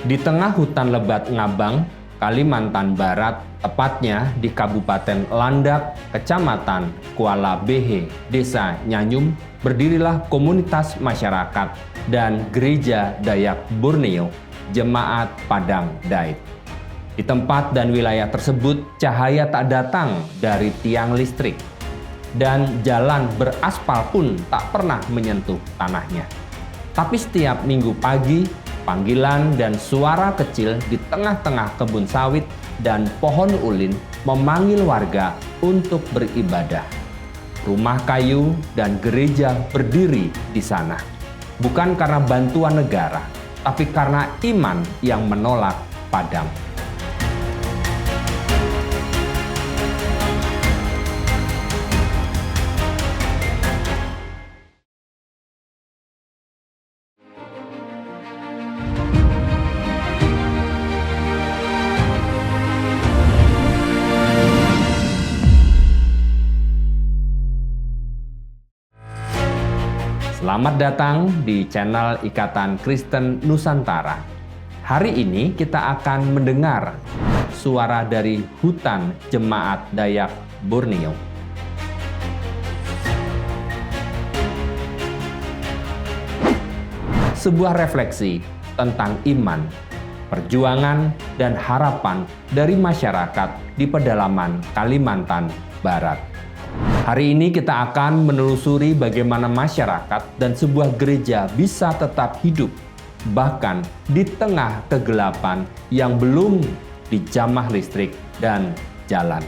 Di tengah hutan lebat Ngabang, Kalimantan Barat, tepatnya di Kabupaten Landak, Kecamatan Kuala Behe, Desa Nyanyum, berdirilah komunitas masyarakat dan gereja Dayak Borneo, Jemaat Padang Dait. Di tempat dan wilayah tersebut, cahaya tak datang dari tiang listrik, dan jalan beraspal pun tak pernah menyentuh tanahnya. Tapi setiap minggu pagi, panggilan dan suara kecil di tengah-tengah kebun sawit dan pohon ulin memanggil warga untuk beribadah. Rumah kayu dan gereja berdiri di sana, bukan karena bantuan negara, tapi karena iman yang menolak padam. Selamat datang di channel Ikatan Kristen Nusantara. Hari ini kita akan mendengar suara dari hutan Jemaat Dayak Borneo. Sebuah refleksi tentang iman, perjuangan, dan harapan dari masyarakat di pedalaman Kalimantan Barat. Hari ini kita akan menelusuri bagaimana masyarakat dan sebuah gereja bisa tetap hidup, bahkan di tengah kegelapan yang belum dijamah listrik dan jalan.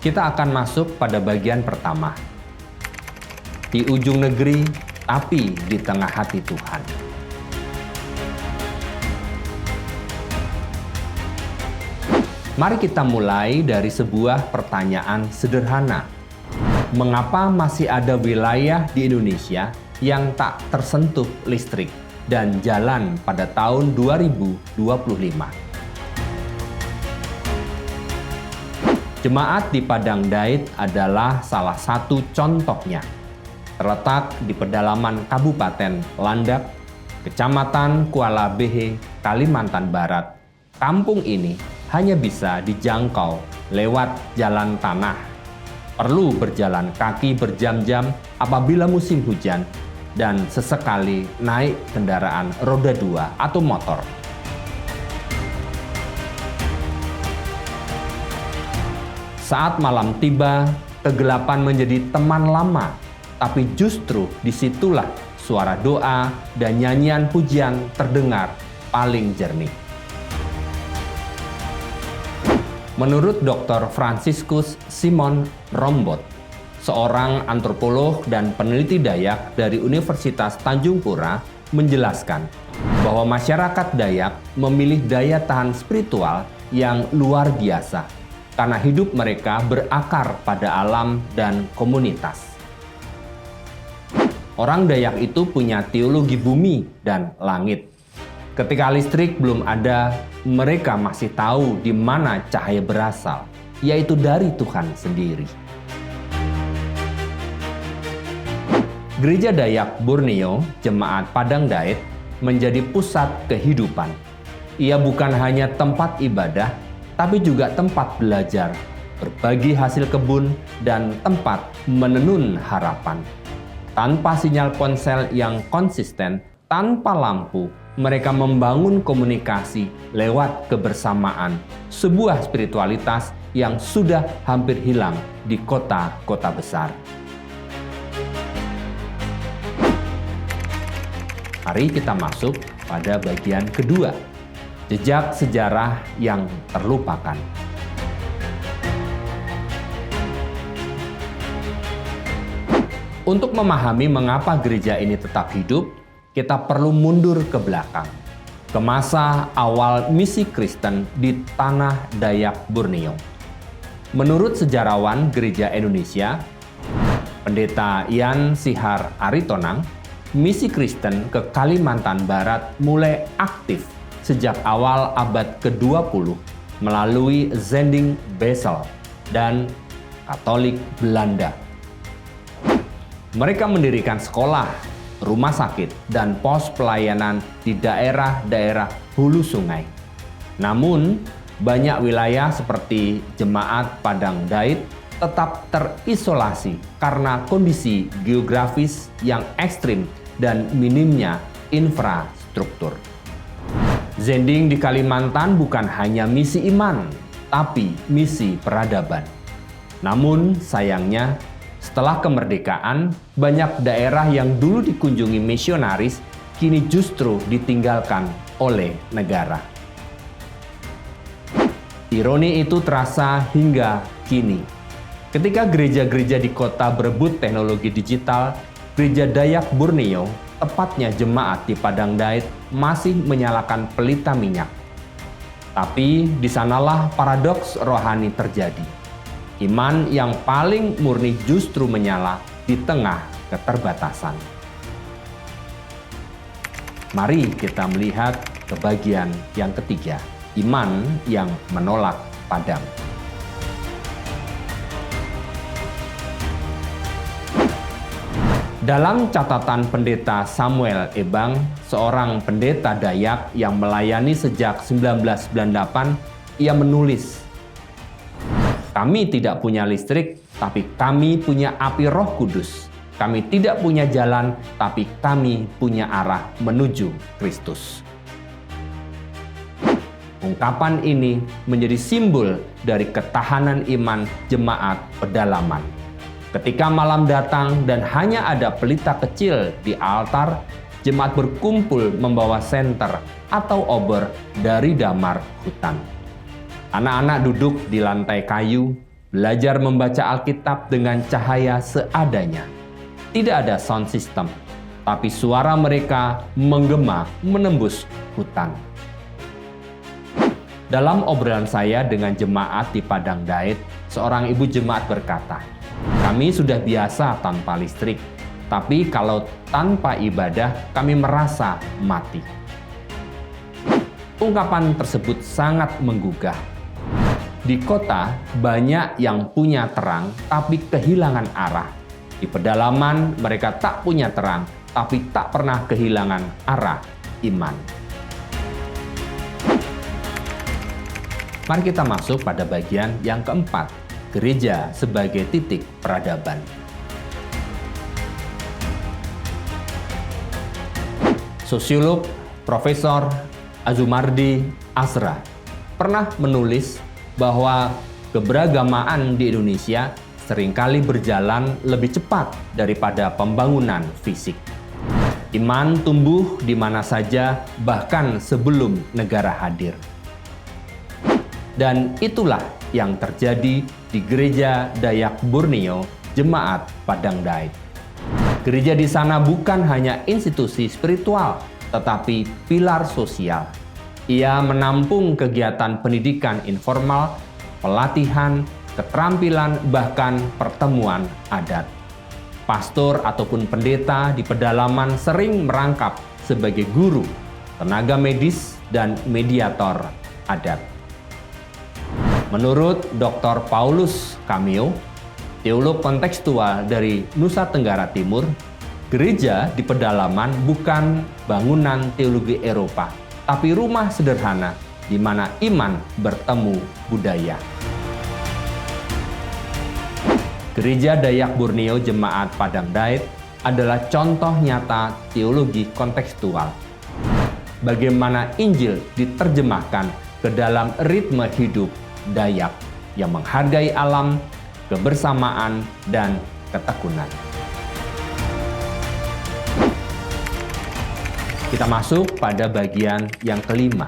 Kita akan masuk pada bagian pertama. Di ujung negeri, tapi di tengah hati Tuhan. Mari kita mulai dari sebuah pertanyaan sederhana. Mengapa masih ada wilayah di Indonesia yang tak tersentuh listrik dan jalan pada tahun 2025? Jemaat di Padang Dait adalah salah satu contohnya. Terletak di pedalaman Kabupaten Landak, Kecamatan Kuala Behe, Kalimantan Barat. Kampung ini hanya bisa dijangkau lewat jalan tanah. Perlu berjalan kaki berjam-jam apabila musim hujan dan sesekali naik kendaraan roda 2 atau motor. Saat malam tiba, kegelapan menjadi teman lama, tapi justru disitulah suara doa dan nyanyian pujian terdengar paling jernih. Menurut Dr. Franciscus Simon Rombot, seorang antropolog dan peneliti Dayak dari Universitas Tanjung Pura, menjelaskan bahwa masyarakat Dayak memilih daya tahan spiritual yang luar biasa karena hidup mereka berakar pada alam dan komunitas. Orang Dayak itu punya teologi bumi dan langit. Ketika listrik belum ada, mereka masih tahu di mana cahaya berasal, yaitu dari Tuhan sendiri. Gereja Dayak Borneo, Jemaat Padang Dait, menjadi pusat kehidupan. Ia bukan hanya tempat ibadah, tapi juga tempat belajar, berbagi hasil kebun, dan tempat menenun harapan. Tanpa sinyal ponsel yang konsisten, tanpa lampu, mereka membangun komunikasi lewat kebersamaan, sebuah spiritualitas yang sudah hampir hilang di kota-kota besar. Mari kita masuk pada bagian kedua, jejak sejarah yang terlupakan. Untuk memahami mengapa gereja ini tetap hidup, kita perlu mundur ke belakang, ke masa awal misi Kristen di tanah Dayak Borneo. Menurut sejarawan Gereja Indonesia, Pendeta Ian Sihar Aritonang, misi Kristen ke Kalimantan Barat mulai aktif sejak awal abad ke-20 melalui Zending Basel dan Katolik Belanda. Mereka mendirikan sekolah, rumah sakit, dan pos pelayanan di daerah-daerah hulu sungai. Namun, banyak wilayah seperti Jemaat Padang Daid tetap terisolasi karena kondisi geografis yang ekstrim dan minimnya infrastruktur. Zending di Kalimantan bukan hanya misi iman, tapi misi peradaban. Namun sayangnya, setelah kemerdekaan, banyak daerah yang dulu dikunjungi misionaris kini justru ditinggalkan oleh negara. Ironi itu terasa hingga kini. Ketika gereja-gereja di kota berebut teknologi digital, Gereja Dayak Borneo, tepatnya jemaat di Padang Daid, masih menyalakan pelita minyak. Tapi di sanalah paradoks rohani terjadi. Iman yang paling murni justru menyala di tengah keterbatasan. Mari kita melihat ke bagian yang ketiga, iman yang menolak padam. Dalam catatan pendeta Samuel Ebang, seorang pendeta Dayak yang melayani sejak 1998, ia menulis, "Kami tidak punya listrik, tapi kami punya api Roh Kudus. Kami tidak punya jalan, tapi kami punya arah menuju Kristus." Ungkapan ini menjadi simbol dari ketahanan iman jemaat pedalaman. Ketika malam datang dan hanya ada pelita kecil di altar, jemaat berkumpul membawa senter atau obor dari damar hutan. Anak-anak duduk di lantai kayu, belajar membaca Alkitab dengan cahaya seadanya. Tidak ada sound system, tapi suara mereka menggema menembus hutan. Dalam obrolan saya dengan jemaat di Padang Daid, seorang ibu jemaat berkata, "Kami sudah biasa tanpa listrik, tapi kalau tanpa ibadah kami merasa mati." Ungkapan tersebut sangat menggugah. Di kota banyak yang punya terang tapi kehilangan arah. Di pedalaman mereka tak punya terang tapi tak pernah kehilangan arah iman. Mari kita masuk pada bagian yang keempat, gereja sebagai titik peradaban. Sosiolog Profesor Azumardi Asra pernah menulis bahwa keberagamaan di Indonesia seringkali berjalan lebih cepat daripada pembangunan fisik. Iman tumbuh di mana saja, bahkan sebelum negara hadir. Dan itulah yang terjadi di Gereja Dayak Borneo, Jemaat Padang Daid. Gereja di sana bukan hanya institusi spiritual, tetapi pilar sosial. Ia menampung kegiatan pendidikan informal, pelatihan, keterampilan, bahkan pertemuan adat. Pastor ataupun pendeta di pedalaman sering merangkap sebagai guru, tenaga medis, dan mediator adat. Menurut Dr. Paulus Cameo, teolog kontekstual dari Nusa Tenggara Timur, gereja di pedalaman bukan bangunan teologi Eropa, tapi rumah sederhana di mana iman bertemu budaya. Gereja Dayak Borneo Jemaat Padang Daid adalah contoh nyata teologi kontekstual. Bagaimana Injil diterjemahkan ke dalam ritme hidup Dayak yang menghargai alam, kebersamaan, dan ketekunan. Kita masuk pada bagian yang kelima.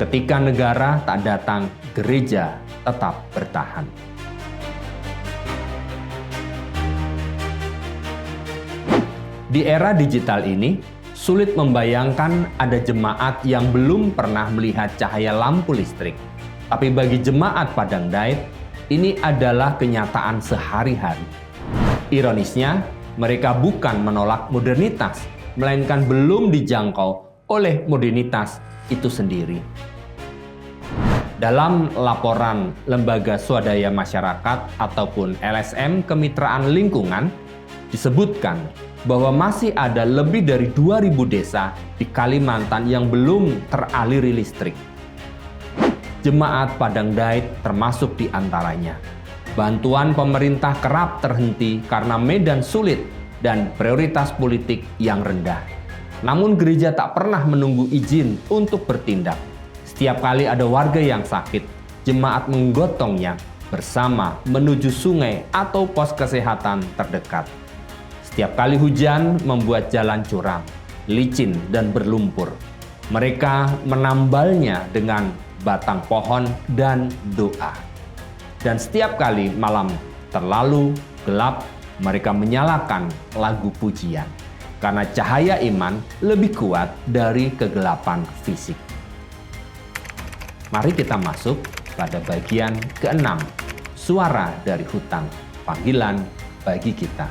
Ketika negara tak datang, gereja tetap bertahan. Di era digital ini, sulit membayangkan ada jemaat yang belum pernah melihat cahaya lampu listrik. Tapi bagi jemaat Padang Daid, ini adalah kenyataan sehari-hari. Ironisnya, mereka bukan menolak modernitas, melainkan belum dijangkau oleh modernitas itu sendiri. Dalam laporan Lembaga Swadaya Masyarakat ataupun LSM Kemitraan Lingkungan, disebutkan bahwa masih ada lebih dari 2.000 desa di Kalimantan yang belum teraliri listrik. Jemaat Padang Dait termasuk di antaranya. Bantuan pemerintah kerap terhenti karena medan sulit dan prioritas politik yang rendah. Namun gereja tak pernah menunggu izin untuk bertindak. Setiap kali ada warga yang sakit, jemaat menggotongnya bersama menuju sungai atau pos kesehatan terdekat. Setiap kali hujan membuat jalan curam, licin dan berlumpur. Mereka menambalnya dengan batang pohon dan doa. Dan setiap kali malam terlalu gelap, mereka menyalakan lagu pujian. Karena cahaya iman lebih kuat dari kegelapan fisik. Mari kita masuk pada bagian ke-6, suara dari hutan, panggilan bagi kita.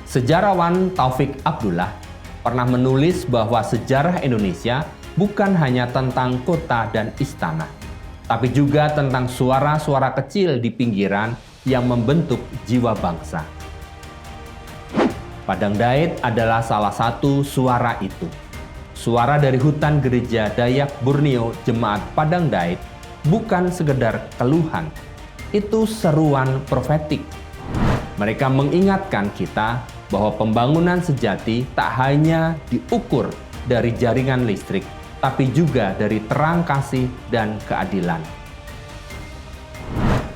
Sejarawan Taufik Abdullah pernah menulis bahwa sejarah Indonesia bukan hanya tentang kota dan istana, tapi juga tentang suara-suara kecil di pinggiran yang membentuk jiwa bangsa. Padang Dait adalah salah satu suara itu. Suara dari hutan gereja Dayak Borneo Jemaat Padang Dait bukan sekedar keluhan, itu seruan profetik. Mereka mengingatkan kita bahwa pembangunan sejati tak hanya diukur dari jaringan listrik, tapi juga dari terang kasih dan keadilan.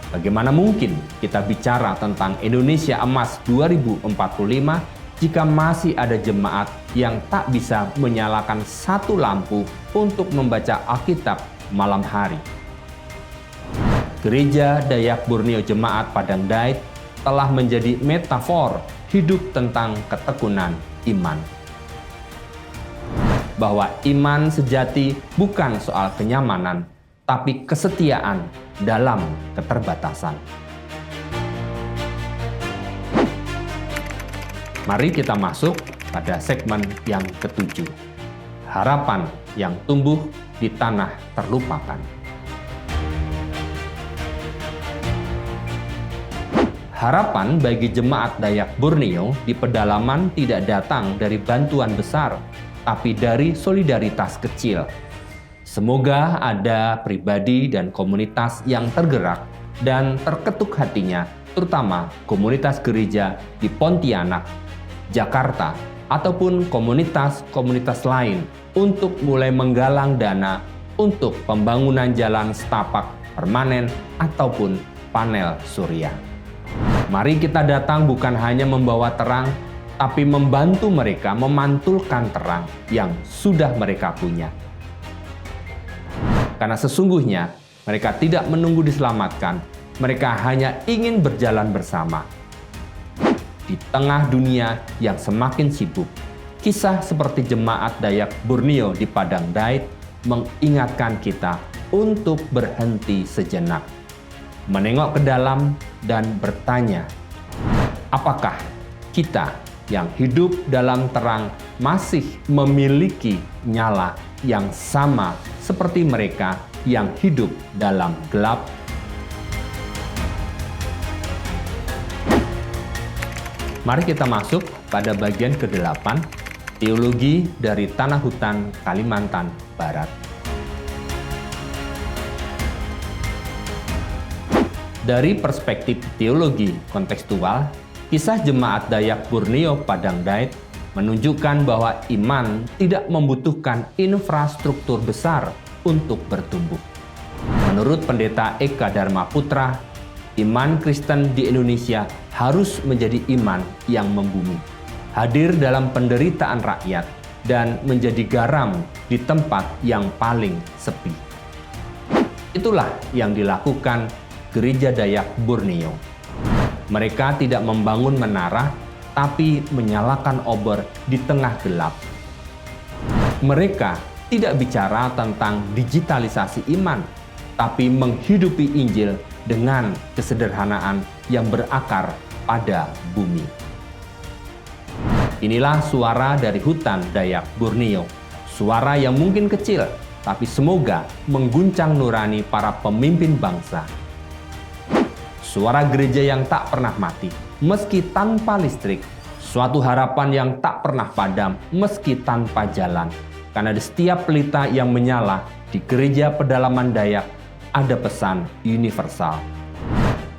Bagaimana mungkin kita bicara tentang Indonesia Emas 2045 jika masih ada jemaat yang tak bisa menyalakan satu lampu untuk membaca Alkitab malam hari? Gereja Dayak Borneo Jemaat Padang Dait telah menjadi metafor hidup tentang ketekunan iman. Bahwa iman sejati bukan soal kenyamanan, tapi kesetiaan dalam keterbatasan. Mari kita masuk pada segmen yang ke-7. Harapan yang tumbuh di tanah terlupakan. Harapan bagi jemaat Dayak Borneo di pedalaman tidak datang dari bantuan besar, tapi dari solidaritas kecil. Semoga ada pribadi dan komunitas yang tergerak dan terketuk hatinya, terutama komunitas gereja di Pontianak, Jakarta, ataupun komunitas-komunitas lain untuk mulai menggalang dana untuk pembangunan jalan setapak permanen ataupun panel surya. Mari kita datang bukan hanya membawa terang, tapi membantu mereka memantulkan terang yang sudah mereka punya. Karena sesungguhnya mereka tidak menunggu diselamatkan, mereka hanya ingin berjalan bersama. Di tengah dunia yang semakin sibuk, kisah seperti jemaat Dayak Borneo di Padang Dait mengingatkan kita untuk berhenti sejenak, menengok ke dalam dan bertanya, apakah kita yang hidup dalam terang masih memiliki nyala yang sama seperti mereka yang hidup dalam gelap? Mari kita masuk pada bagian ke-8, teologi dari Tanah Hutan Kalimantan Barat. Dari perspektif teologi kontekstual, kisah jemaat Dayak Borneo Padang Dait menunjukkan bahwa iman tidak membutuhkan infrastruktur besar untuk bertumbuh. Menurut Pendeta Eka Dharma Putra, iman Kristen di Indonesia harus menjadi iman yang membumi, hadir dalam penderitaan rakyat, dan menjadi garam di tempat yang paling sepi. Itulah yang dilakukan Gereja Dayak Borneo. Mereka tidak membangun menara, tapi menyalakan obor di tengah gelap. Mereka tidak bicara tentang digitalisasi iman, tapi menghidupi Injil dengan kesederhanaan yang berakar pada bumi. Inilah suara dari hutan Dayak Borneo, suara yang mungkin kecil, tapi semoga mengguncang nurani para pemimpin bangsa. suara gereja yang tak pernah mati, meski tanpa listrik, suatu harapan yang tak pernah padam, meski tanpa jalan. Karena di setiap pelita yang menyala di gereja pedalaman Dayak ada pesan universal.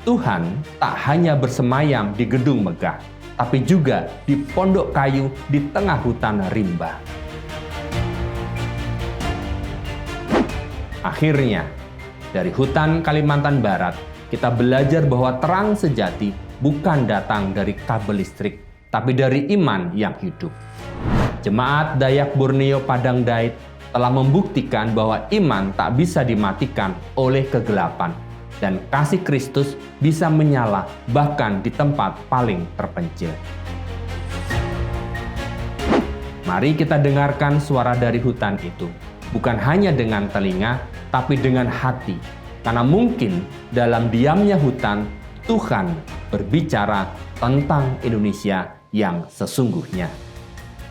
Tuhan tak hanya bersemayam di gedung megah, tapi juga di pondok kayu di tengah hutan rimba. Akhirnya, dari hutan Kalimantan Barat, kita belajar bahwa terang sejati bukan datang dari kabel listrik, tapi dari iman yang hidup. Jemaat Dayak Borneo Padang Dait telah membuktikan bahwa iman tak bisa dimatikan oleh kegelapan, dan kasih Kristus bisa menyala bahkan di tempat paling terpencil. Mari kita dengarkan suara dari hutan itu, bukan hanya dengan telinga, tapi dengan hati. Karena mungkin dalam diamnya hutan, Tuhan berbicara tentang Indonesia yang sesungguhnya.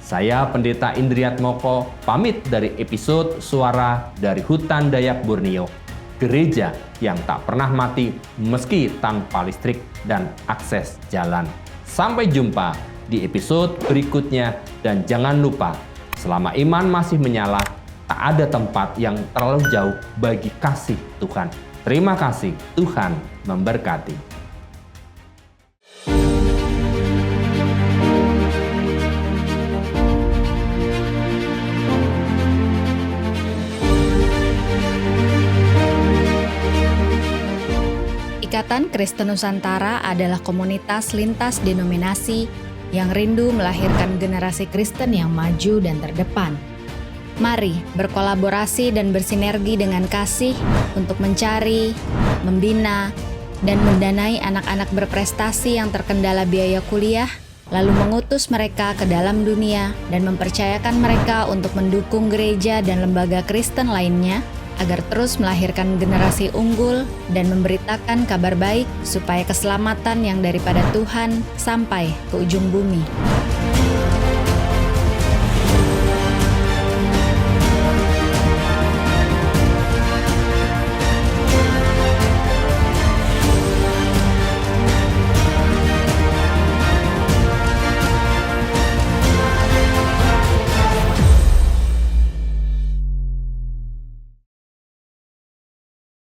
Saya Pendeta Indriat Moko pamit dari episode Suara dari Hutan Dayak Borneo, gereja yang tak pernah mati meski tanpa listrik dan akses jalan. Sampai jumpa di episode berikutnya, dan jangan lupa, selama iman masih menyala, tak ada tempat yang terlalu jauh bagi kasih Tuhan. Terima kasih, Tuhan memberkati. Ikatan Kristen Nusantara adalah komunitas lintas denominasi yang rindu melahirkan generasi Kristen yang maju dan terdepan. Mari berkolaborasi dan bersinergi dengan kasih untuk mencari, membina, dan mendanai anak-anak berprestasi yang terkendala biaya kuliah, lalu mengutus mereka ke dalam dunia dan mempercayakan mereka untuk mendukung gereja dan lembaga Kristen lainnya, agar terus melahirkan generasi unggul dan memberitakan kabar baik supaya keselamatan yang daripada Tuhan sampai ke ujung bumi.